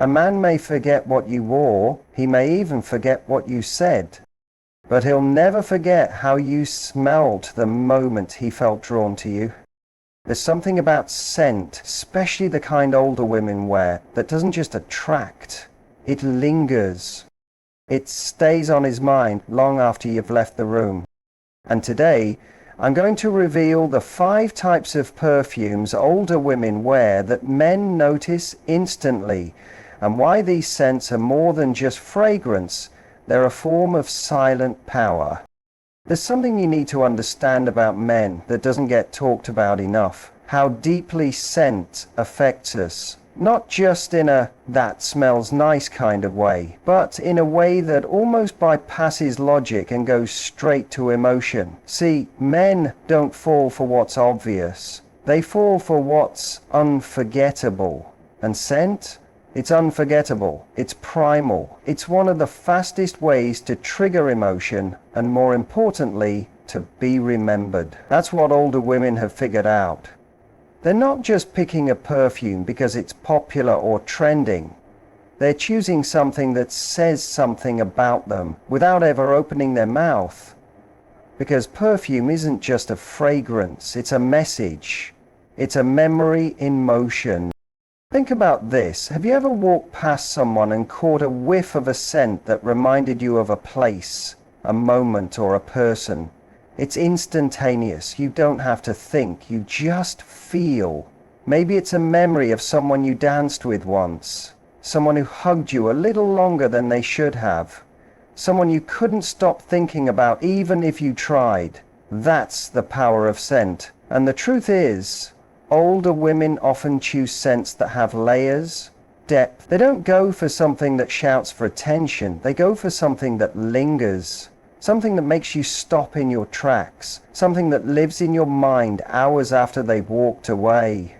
A man may forget what you wore, he may even forget what you said, but he'll never forget how you smelled the moment he felt drawn to you. There's something about scent, especially the kind older women wear, that doesn't just attract, it lingers. It stays on his mind long after you've left the room. And today, I'm going to reveal the 5 types of perfumes older women wear that men notice instantly, and why these scents are more than just fragrance, they're a form of silent power. There's something you need to understand about men that doesn't get talked about enough. How deeply scent affects us. Not just in a "that smells nice" kind of way, but in a way that almost bypasses logic and goes straight to emotion. See, men don't fall for what's obvious. They fall for what's unforgettable. And scent? It's unforgettable. It's primal. It's one of the fastest ways to trigger emotion and, more importantly, to be remembered. That's what older women have figured out. They're not just picking a perfume because it's popular or trending. They're choosing something that says something about them without ever opening their mouth. Because perfume isn't just a fragrance, it's a message. It's a memory in motion. Think about this. Have you ever walked past someone and caught a whiff of a scent that reminded you of a place, a moment, or a person? It's instantaneous. You don't have to think. You just feel. Maybe it's a memory of someone you danced with once, someone who hugged you a little longer than they should have, someone you couldn't stop thinking about even if you tried. That's the power of scent. And the truth is, older women often choose scents that have layers, depth. They don't go for something that shouts for attention. They go for something that lingers. Something that makes you stop in your tracks. Something that lives in your mind hours after they've walked away.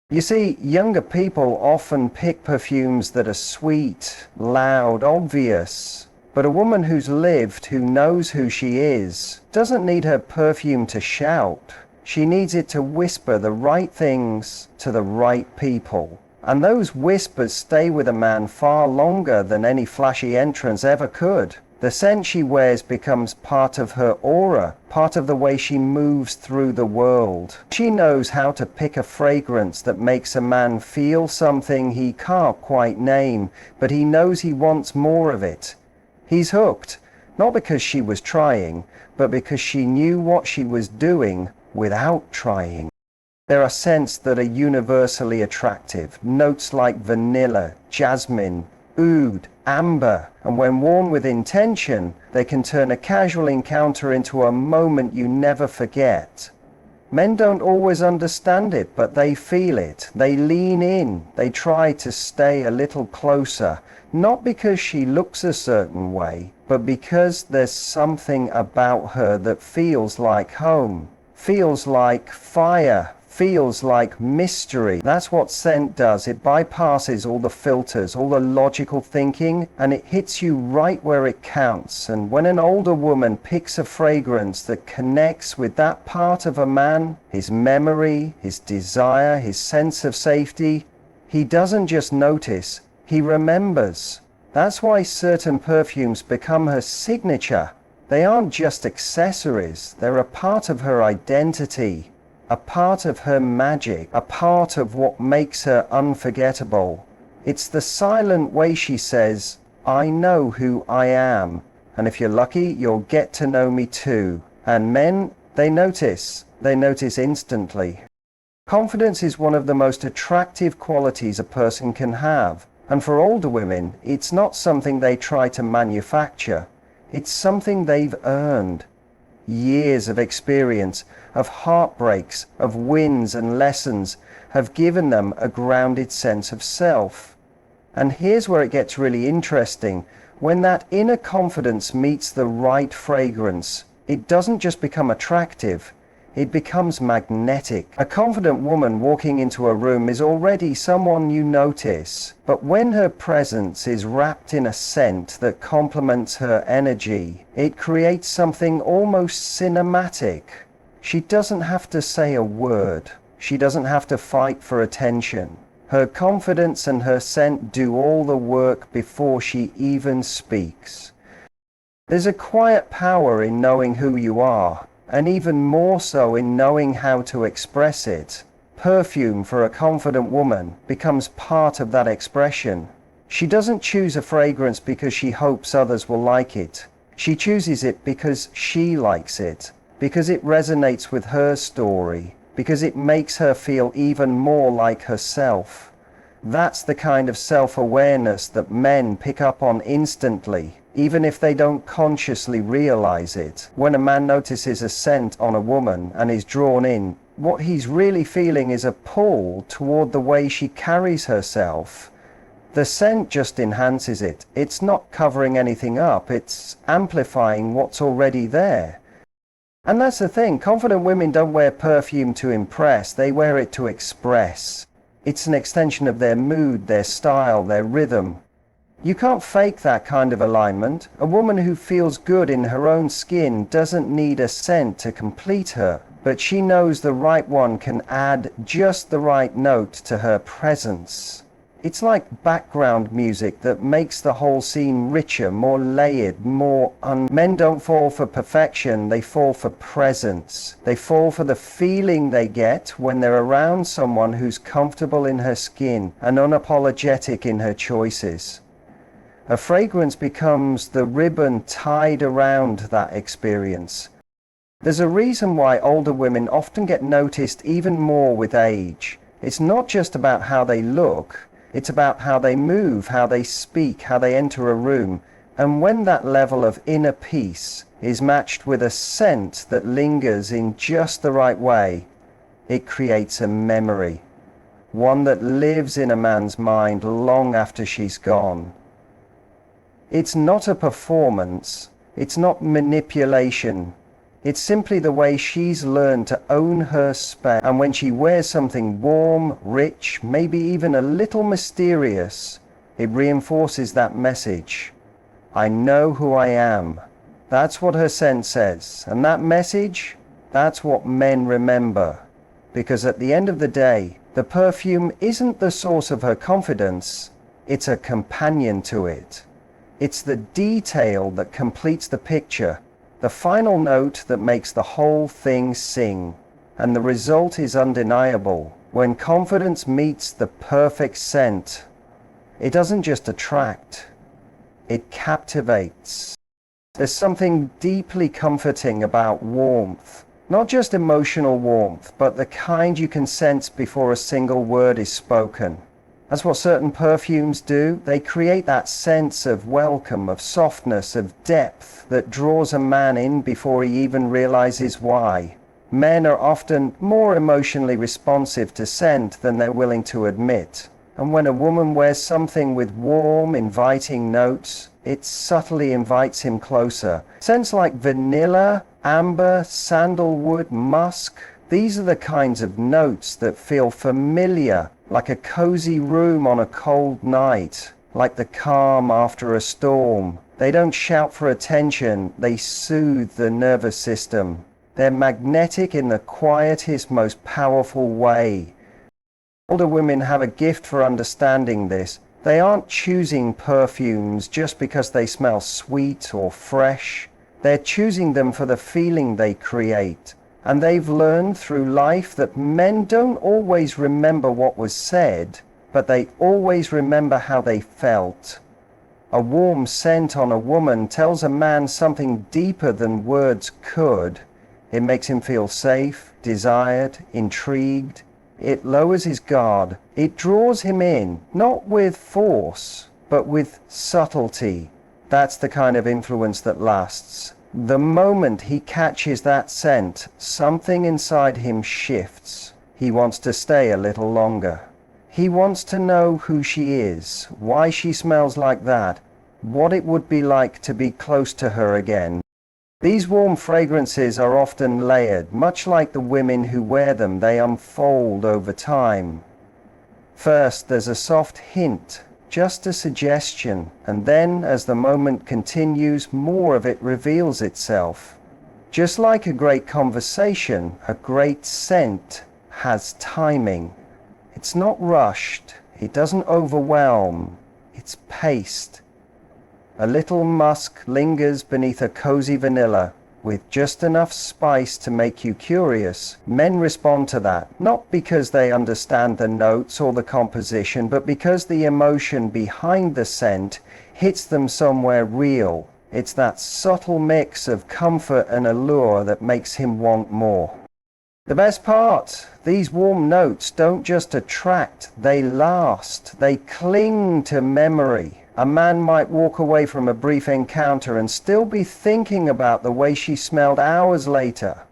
You see, younger people often pick perfumes that are sweet, loud, obvious. But a woman who's lived, who knows who she is, doesn't need her perfume to shout. She needs it to whisper the right things to the right people. And those whispers stay with a man far longer than any flashy entrance ever could. The scent she wears becomes part of her aura, part of the way she moves through the world. She knows how to pick a fragrance that makes a man feel something he can't quite name, but he knows he wants more of it. He's hooked, not because she was trying, but because she knew what she was doing without trying. There are scents that are universally attractive, notes like vanilla, jasmine, oud, amber, and when worn with intention, they can turn a casual encounter into a moment you never forget. Men don't always understand it, but they feel it. They lean in. They try to stay a little closer, not because she looks a certain way, but because there's something about her that feels like home. Feels like fire, feels like mystery. That's what scent does. It bypasses all the filters, all the logical thinking, and it hits you right where it counts. And when an older woman picks a fragrance that connects with that part of a man, his memory, his desire, his sense of safety, he doesn't just notice, he remembers. That's why certain perfumes become her signature. They aren't just accessories, they're a part of her identity, a part of her magic, a part of what makes her unforgettable. It's the silent way she says, "I know who I am, and if you're lucky, you'll get to know me too." And men, they notice instantly. Confidence is one of the most attractive qualities a person can have, and for older women, it's not something they try to manufacture. It's something they've earned. Years of experience, of heartbreaks, of wins and lessons have given them a grounded sense of self. And here's where it gets really interesting. When that inner confidence meets the right fragrance, it doesn't just become attractive, it becomes magnetic. A confident woman walking into a room is already someone you notice, but when her presence is wrapped in a scent that complements her energy, it creates something almost cinematic. She doesn't have to say a word. She doesn't have to fight for attention. Her confidence and her scent do all the work before she even speaks. There's a quiet power in knowing who you are, and even more so in knowing how to express it. Perfume for a confident woman becomes part of that expression. She doesn't choose a fragrance because she hopes others will like it. She chooses it because she likes it, because it resonates with her story, because it makes her feel even more like herself. That's the kind of self-awareness that men pick up on instantly, even if they don't consciously realize it. When a man notices a scent on a woman and is drawn in, what he's really feeling is a pull toward the way she carries herself. The scent just enhances it. It's not covering anything up, it's amplifying what's already there. And that's the thing, confident women don't wear perfume to impress, they wear it to express. It's an extension of their mood, their style, their rhythm. You can't fake that kind of alignment. A woman who feels good in her own skin doesn't need a scent to complete her, but she knows the right one can add just the right note to her presence. It's like background music that makes the whole scene richer, more layered, Men don't fall for perfection, they fall for presence. They fall for the feeling they get when they're around someone who's comfortable in her skin and unapologetic in her choices. A fragrance becomes the ribbon tied around that experience. There's a reason why older women often get noticed even more with age. It's not just about how they look, it's about how they move, how they speak, how they enter a room. And when that level of inner peace is matched with a scent that lingers in just the right way, it creates a memory. One that lives in a man's mind long after she's gone. It's not a performance, it's not manipulation. It's simply the way she's learned to own her space. And when she wears something warm, rich, maybe even a little mysterious, it reinforces that message. I know who I am. That's what her scent says. And that message, that's what men remember. Because at the end of the day, the perfume isn't the source of her confidence, it's a companion to it. It's the detail that completes the picture. The final note that makes the whole thing sing. And the result is undeniable. When confidence meets the perfect scent, it doesn't just attract, it captivates. There's something deeply comforting about warmth. Not just emotional warmth, but the kind you can sense before a single word is spoken. That's what certain perfumes do. They create that sense of welcome, of softness, of depth that draws a man in before he even realizes why. Men are often more emotionally responsive to scent than they're willing to admit. And when a woman wears something with warm, inviting notes, it subtly invites him closer. Scents like vanilla, amber, sandalwood, musk, these are the kinds of notes that feel familiar, like a cozy room on a cold night, like the calm after a storm. They don't shout for attention, they soothe the nervous system. They're magnetic in the quietest, most powerful way. Older women have a gift for understanding this. They aren't choosing perfumes just because they smell sweet or fresh. They're choosing them for the feeling they create. And they've learned through life that men don't always remember what was said, but they always remember how they felt. A warm scent on a woman tells a man something deeper than words could. It makes him feel safe, desired, intrigued. It lowers his guard. It draws him in, not with force, but with subtlety. That's the kind of influence that lasts. The moment he catches that scent, something inside him shifts. He wants to stay a little longer. He wants to know who she is, why she smells like that, what it would be like to be close to her again. These warm fragrances are often layered, much like the women who wear them, they unfold over time. First, there's a soft hint, just a suggestion, and then as the moment continues, more of it reveals itself. Just like a great conversation, a great scent has timing. It's not rushed, it doesn't overwhelm, it's paced. A little musk lingers beneath a cozy vanilla, with just enough spice to make you curious. Men respond to that, not because they understand the notes or the composition, but because the emotion behind the scent hits them somewhere real. It's that subtle mix of comfort and allure that makes him want more. The best part, these warm notes don't just attract, they last. They cling to memory. A man might walk away from a brief encounter and still be thinking about the way she smelled hours later.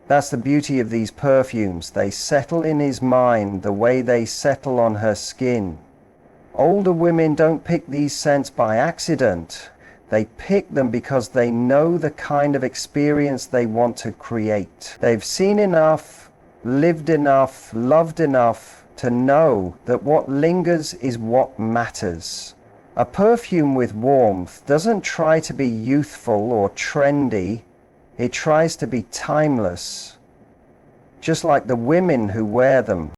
That's the beauty of these perfumes. They settle in his mind the way they settle on her skin. Older women don't pick these scents by accident. They pick them because they know the kind of experience they want to create. They've seen enough, lived enough, loved enough to know that what lingers is what matters. A perfume with warmth doesn't try to be youthful or trendy. It tries to be timeless, just like the women who wear them.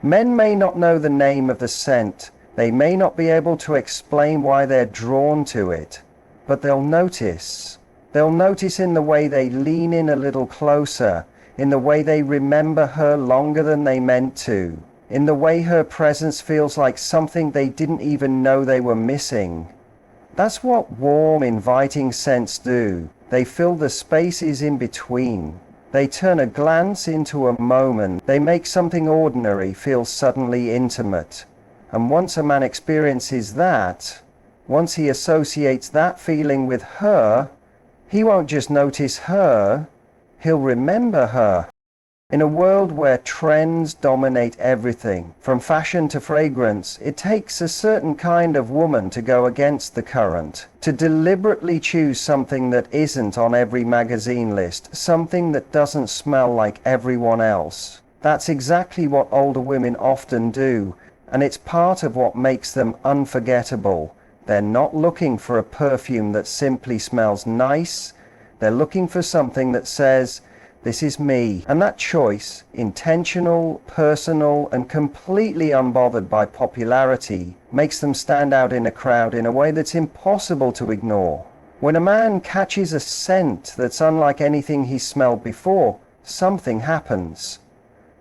Men may not know the name of the scent. They may not be able to explain why they're drawn to it. But they'll notice. They'll notice in the way they lean in a little closer, in the way they remember her longer than they meant to, in the way her presence feels like something they didn't even know they were missing. That's what warm, inviting scents do. They fill the spaces in between. They turn a glance into a moment. They make something ordinary feel suddenly intimate. And once a man experiences that, once he associates that feeling with her, he won't just notice her, he'll remember her. In a world where trends dominate everything, from fashion to fragrance, it takes a certain kind of woman to go against the current, to deliberately choose something that isn't on every magazine list, something that doesn't smell like everyone else. That's exactly what older women often do, and it's part of what makes them unforgettable. They're not looking for a perfume that simply smells nice. They're looking for something that says, "This is me." And that choice, intentional, personal, and completely unbothered by popularity, makes them stand out in a crowd in a way that's impossible to ignore. When a man catches a scent that's unlike anything he's smelled before, something happens.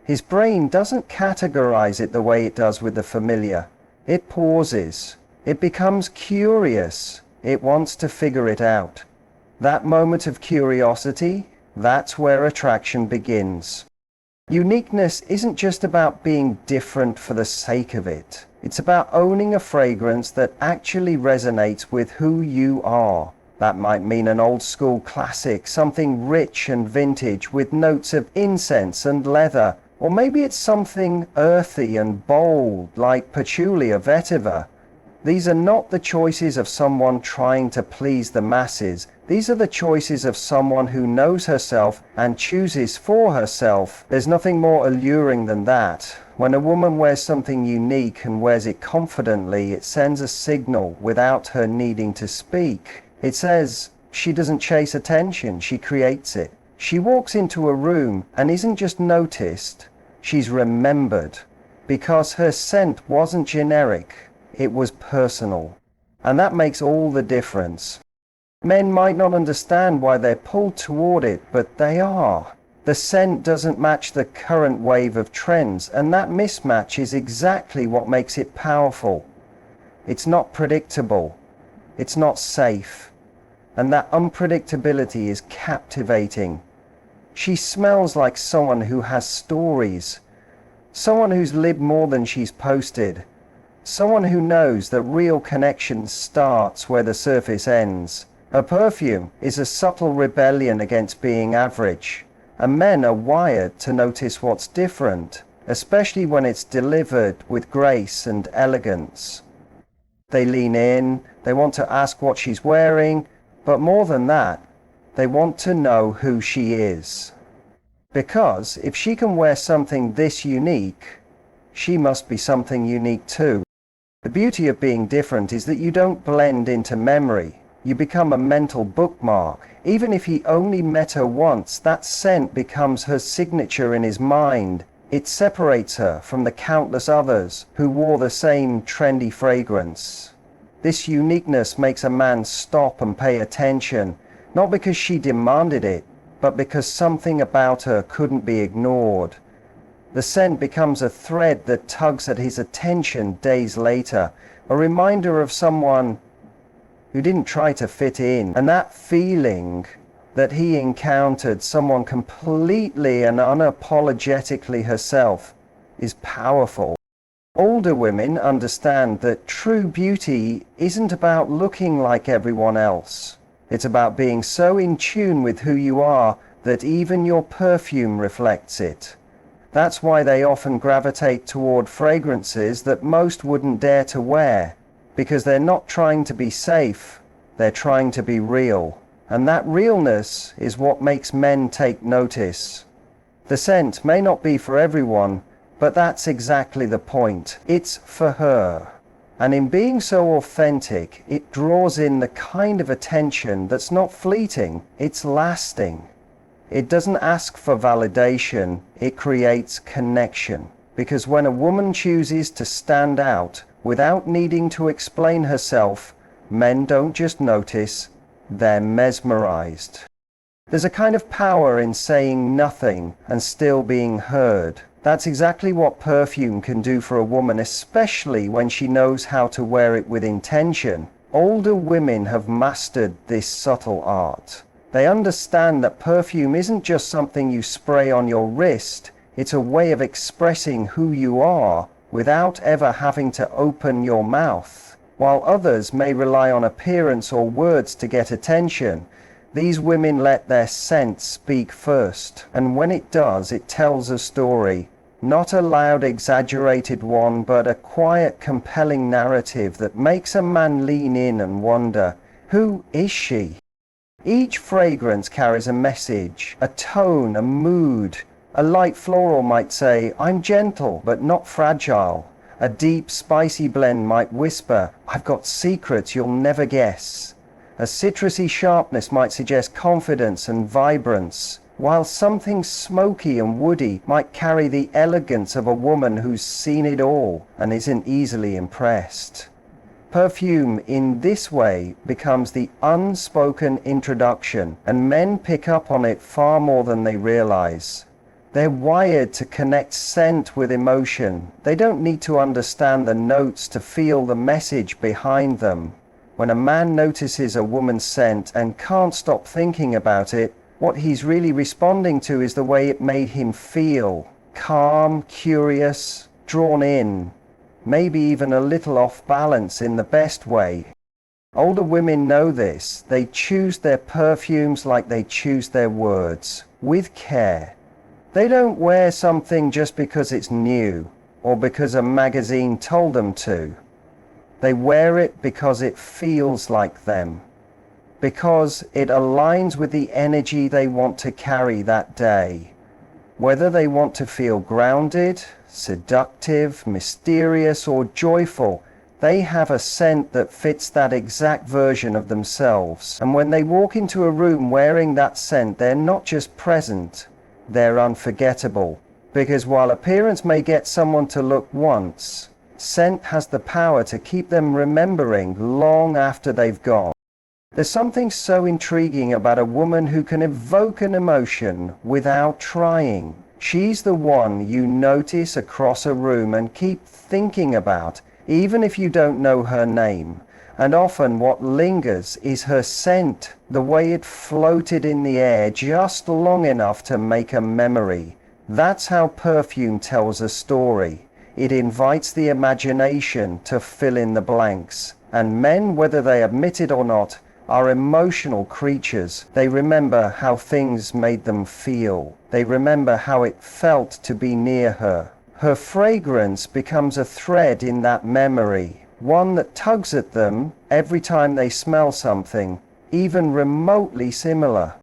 His brain doesn't categorize it the way it does with the familiar. It pauses. It becomes curious. It wants to figure it out. That moment of curiosity, that's where attraction begins. Uniqueness isn't just about being different for the sake of it. It's about owning a fragrance that actually resonates with who you are. That might mean an old school classic, something rich and vintage with notes of incense and leather. Or maybe it's something earthy and bold like patchouli or vetiver. These are not the choices of someone trying to please the masses. These are the choices of someone who knows herself and chooses for herself. There's nothing more alluring than that. When a woman wears something unique and wears it confidently, it sends a signal without her needing to speak. It says she doesn't chase attention, she creates it. She walks into a room and isn't just noticed, she's remembered. Because her scent wasn't generic. It was personal. And that makes all the difference. Men might not understand why they're pulled toward it, but they are. The scent doesn't match the current wave of trends, and that mismatch is exactly what makes it powerful. It's not predictable. It's not safe. And that unpredictability is captivating. She smells like someone who has stories. Someone who's lived more than she's posted. Someone who knows that real connection starts where the surface ends. A perfume is a subtle rebellion against being average, and men are wired to notice what's different, especially when it's delivered with grace and elegance. They lean in, they want to ask what she's wearing, but more than that, they want to know who she is. Because if she can wear something this unique, she must be something unique too. The beauty of being different is that you don't blend into memory. You become a mental bookmark. Even if he only met her once, that scent becomes her signature in his mind. It separates her from the countless others who wore the same trendy fragrance. This uniqueness makes a man stop and pay attention, not because she demanded it, but because something about her couldn't be ignored. The scent becomes a thread that tugs at his attention days later, a reminder of someone who didn't try to fit in, and that feeling that he encountered someone completely and unapologetically herself is powerful. Older women understand that true beauty isn't about looking like everyone else. It's about being so in tune with who you are that even your perfume reflects it. That's why they often gravitate toward fragrances that most wouldn't dare to wear, because they're not trying to be safe, they're trying to be real. And that realness is what makes men take notice. The scent may not be for everyone, but that's exactly the point. It's for her. And in being so authentic, it draws in the kind of attention that's not fleeting, it's lasting. It doesn't ask for validation, it creates connection. Because when a woman chooses to stand out without needing to explain herself, men don't just notice, they're mesmerized. There's a kind of power in saying nothing and still being heard. That's exactly what perfume can do for a woman, especially when she knows how to wear it with intention. Older women have mastered this subtle art. They understand that perfume isn't just something you spray on your wrist, it's a way of expressing who you are without ever having to open your mouth. While others may rely on appearance or words to get attention, these women let their scent speak first. And when it does, it tells a story. Not a loud, exaggerated one, but a quiet, compelling narrative that makes a man lean in and wonder, who is she? Each fragrance carries a message, a tone, a mood. A light floral might say, I'm gentle, but not fragile. A deep, spicy blend might whisper, I've got secrets you'll never guess. A citrusy sharpness might suggest confidence and vibrance, while something smoky and woody might carry the elegance of a woman who's seen it all and isn't easily impressed. Perfume in this way becomes the unspoken introduction, and men pick up on it far more than they realize. They're wired to connect scent with emotion. They don't need to understand the notes to feel the message behind them. When a man notices a woman's scent and can't stop thinking about it, what he's really responding to is the way it made him feel. Calm, curious, drawn in, maybe even a little off balance in the best way. Older women know this. They choose their perfumes like they choose their words, with care. They don't wear something just because it's new or because a magazine told them to. They wear it because it feels like them, because it aligns with the energy they want to carry that day. Whether they want to feel grounded, seductive, mysterious, or joyful, they have a scent that fits that exact version of themselves. And when they walk into a room wearing that scent, they're not just present, they're unforgettable. Because while appearance may get someone to look once, scent has the power to keep them remembering long after they've gone. There's something so intriguing about a woman who can evoke an emotion without trying. She's the one you notice across a room and keep thinking about, even if you don't know her name. And often what lingers is her scent, the way it floated in the air just long enough to make a memory. That's how perfume tells a story. It invites the imagination to fill in the blanks. And men, whether they admit it or not, are emotional creatures. They remember how things made them feel. They remember how it felt to be near her. Her fragrance becomes a thread in that memory, one that tugs at them every time they smell something, even remotely similar.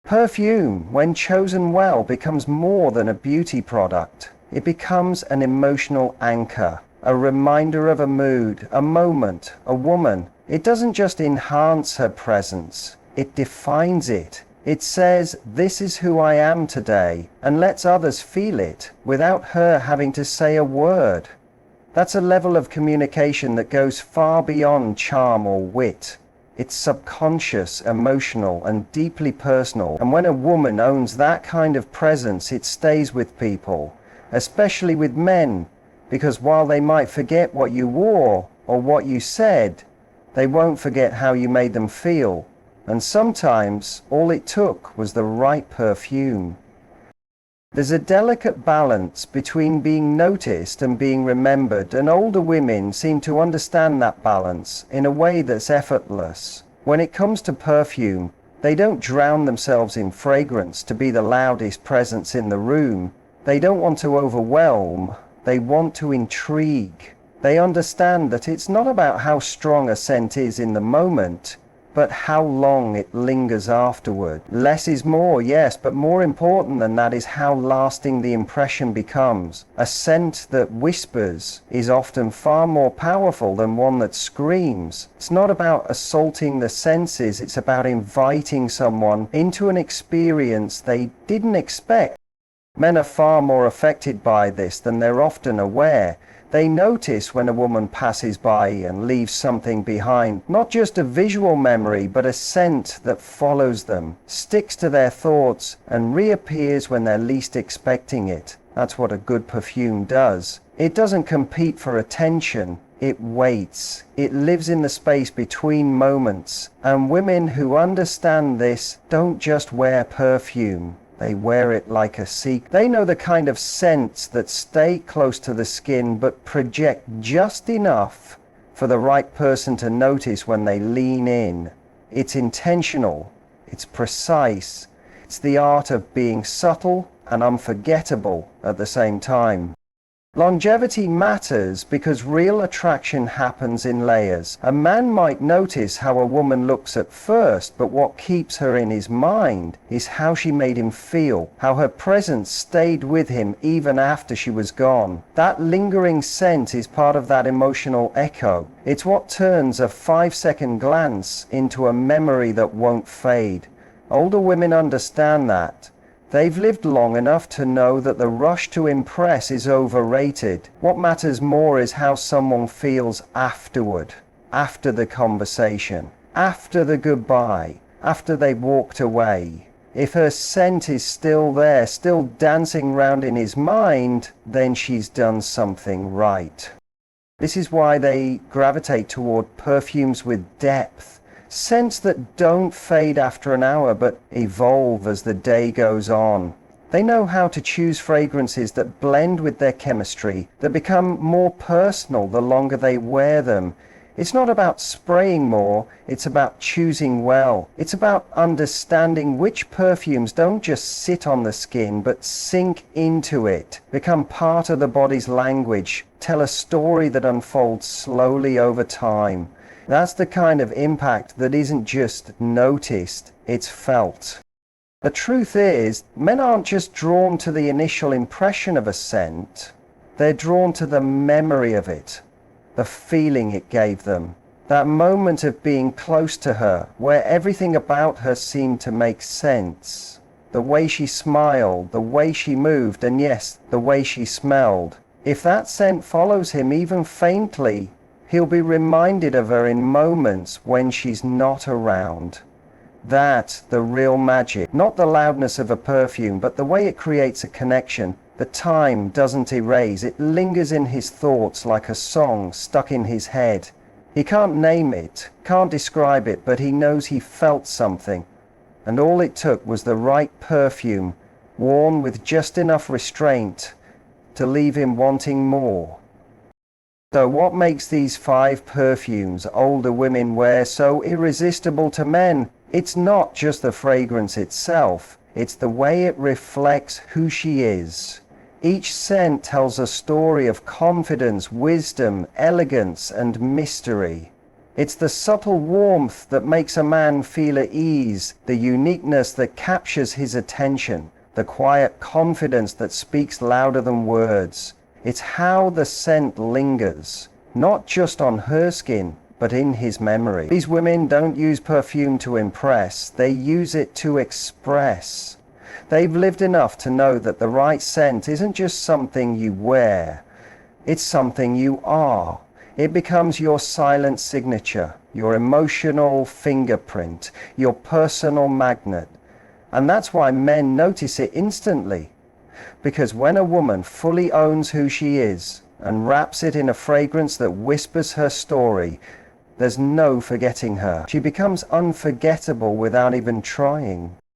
Perfume, when chosen well, becomes more than a beauty product. It becomes an emotional anchor, a reminder of a mood, a moment, a woman. It doesn't just enhance her presence, it defines it. It says, "This is who I am today," and lets others feel it without her having to say a word. That's a level of communication that goes far beyond charm or wit. It's subconscious, emotional, and deeply personal. And when a woman owns that kind of presence, it stays with people, especially with men, because while they might forget what you wore or what you said, they won't forget how you made them feel. And sometimes all it took was the right perfume. There's a delicate balance between being noticed and being remembered, and older women seem to understand that balance in a way that's effortless. When it comes to perfume, they don't drown themselves in fragrance to be the loudest presence in the room. They don't want to overwhelm, they want to intrigue. They understand that it's not about how strong a scent is in the moment, but how long it lingers afterward. Less is more, yes, but more important than that is how lasting the impression becomes. A scent that whispers is often far more powerful than one that screams. It's not about assaulting the senses, it's about inviting someone into an experience they didn't expect. Men are far more affected by this than they're often aware. They notice when a woman passes by and leaves something behind, not just a visual memory, but a scent that follows them, sticks to their thoughts, and reappears when they're least expecting it. That's what a good perfume does. It doesn't compete for attention, it waits. It lives in the space between moments. And women who understand this don't just wear perfume. They wear it like a secret. They know the kind of scents that stay close to the skin but project just enough for the right person to notice when they lean in. It's intentional, it's precise, it's the art of being subtle and unforgettable at the same time. Longevity matters because real attraction happens in layers. A man might notice how a woman looks at first, but what keeps her in his mind is how she made him feel, how her presence stayed with him even after she was gone. That lingering scent is part of that emotional echo. It's what turns a 5-second glance into a memory that won't fade. Older women understand that. They've lived long enough to know that the rush to impress is overrated. What matters more is how someone feels afterward, after the conversation, after the goodbye, after they've walked away. If her scent is still there, still dancing round in his mind, then she's done something right. This is why they gravitate toward perfumes with depth. Scents that don't fade after an hour but evolve as the day goes on. They know how to choose fragrances that blend with their chemistry, that become more personal the longer they wear them. It's not about spraying more, it's about choosing well. It's about understanding which perfumes don't just sit on the skin but sink into it, become part of the body's language, tell a story that unfolds slowly over time. That's the kind of impact that isn't just noticed, it's felt. The truth is, men aren't just drawn to the initial impression of a scent, they're drawn to the memory of it, the feeling it gave them, that moment of being close to her, where everything about her seemed to make sense. The way she smiled, the way she moved, and yes, the way she smelled. If that scent follows him even faintly, he'll be reminded of her in moments when she's not around. That's the real magic. Not the loudness of a perfume, but the way it creates a connection. The time doesn't erase. It lingers in his thoughts like a song stuck in his head. He can't name it, can't describe it, but he knows he felt something. And all it took was the right perfume, worn with just enough restraint to leave him wanting more. So what makes these 5 perfumes older women wear so irresistible to men? It's not just the fragrance itself, it's the way it reflects who she is. Each scent tells a story of confidence, wisdom, elegance, and mystery. It's the subtle warmth that makes a man feel at ease, the uniqueness that captures his attention, the quiet confidence that speaks louder than words. It's how the scent lingers, not just on her skin, but in his memory. These women don't use perfume to impress, they use it to express. They've lived enough to know that the right scent isn't just something you wear, it's something you are. It becomes your silent signature, your emotional fingerprint, your personal magnet. And that's why men notice it instantly. Because when a woman fully owns who she is and wraps it in a fragrance that whispers her story, there's no forgetting her. She becomes unforgettable without even trying.